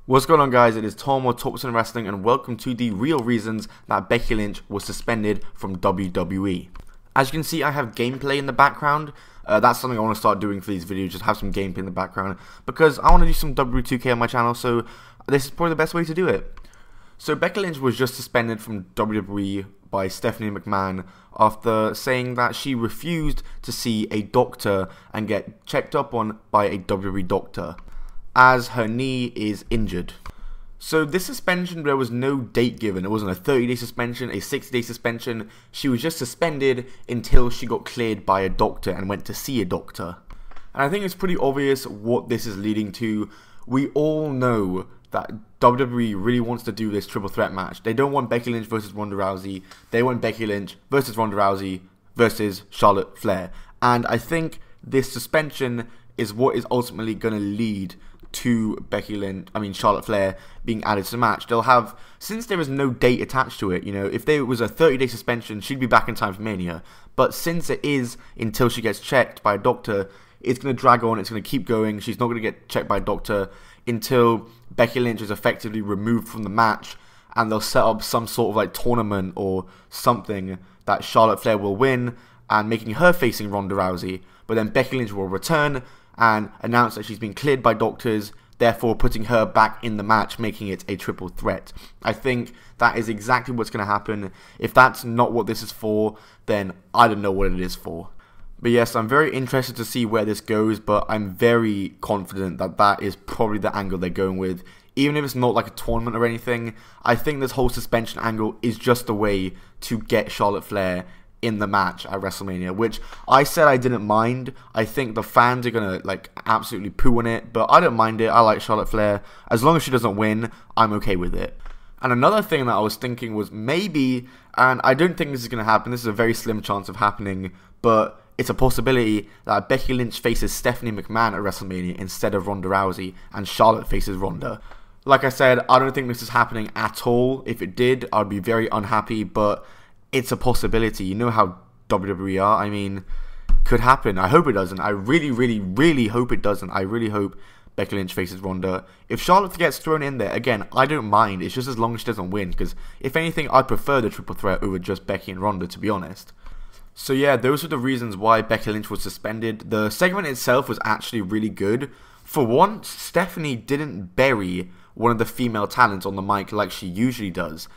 What's going on, guys? It is Tom or Talks in Wrestling, and welcome to the real reasons that Becky Lynch was suspended from WWE. As you can see, I have gameplay in the background. That's something I want to start doing for these videos, just have some gameplay in the background, because I want to do some WWE 2K on my channel, so this is probably the best way to do it. So Becky Lynch was just suspended from WWE by Stephanie McMahon after saying that she refused to see a doctor and get checked up on by a WWE doctor, as her knee is injured. So this suspension, there was no date given. It wasn't a 30-day suspension, a 60-day suspension. She was just suspended until she got cleared by a doctor and went to see a doctor. And I think it's pretty obvious what this is leading to. We all know that WWE really wants to do this triple threat match. They don't want Becky Lynch versus Ronda Rousey. They want Becky Lynch versus Ronda Rousey versus Charlotte Flair. And I think this suspension is what is ultimately going to lead to Charlotte Flair being added to the match. They'll have, since there is no date attached to it, you know, if there was a 30-day suspension, she'd be back in time for Mania. But since it is until she gets checked by a doctor, it's going to drag on, it's going to keep going. She's not going to get checked by a doctor until Becky Lynch is effectively removed from the match, and they'll set up some sort of like tournament or something that Charlotte Flair will win, and making her facing Ronda Rousey. But then Becky Lynch will return and announce that she's been cleared by doctors, therefore putting her back in the match, making it a triple threat. I think that is exactly what's going to happen. If that's not what this is for, then I don't know what it is for. But yes, I'm very interested to see where this goes, but I'm very confident that that is probably the angle they're going with. Even if it's not like a tournament or anything, I think this whole suspension angle is just a way to get Charlotte Flair in the match at WrestleMania, which I said I didn't mind. I think the fans are gonna like absolutely poo on it, but I don't mind it. I like Charlotte Flair. As long as she doesn't win, I'm okay with it. And another thing that I was thinking was maybe, and I don't think this is gonna happen, this is a very slim chance of happening, but it's a possibility that Becky Lynch faces Stephanie McMahon at WrestleMania instead of Ronda Rousey, and Charlotte faces Ronda. Like I said, I don't think this is happening at all. If it did, I'd be very unhappy, but it's a possibility. You know how WWE are. I mean, could happen. I hope it doesn't. I really, really, really hope it doesn't. I really hope Becky Lynch faces Ronda. If Charlotte gets thrown in there, again, I don't mind. It's just as long as she doesn't win, because if anything, I prefer the triple threat over just Becky and Ronda, to be honest. So yeah, those are the reasons why Becky Lynch was suspended. The segment itself was actually really good. For once, Stephanie didn't bury one of the female talents on the mic like she usually does.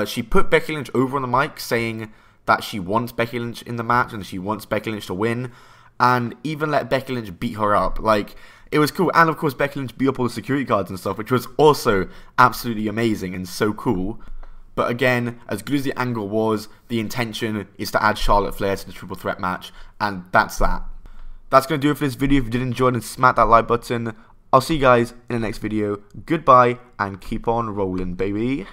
She put Becky Lynch over on the mic, saying that she wants Becky Lynch in the match and she wants Becky Lynch to win, and even let Becky Lynch beat her up. Like, it was cool. And of course, Becky Lynch beat up all the security guards and stuff, which was also absolutely amazing and so cool. But again, as good as the angle was, the intention is to add Charlotte Flair to the triple threat match, and that's that. That's going to do it for this video. If you did enjoy it, then smack that like button. I'll see you guys in the next video. Goodbye, and keep on rolling, baby.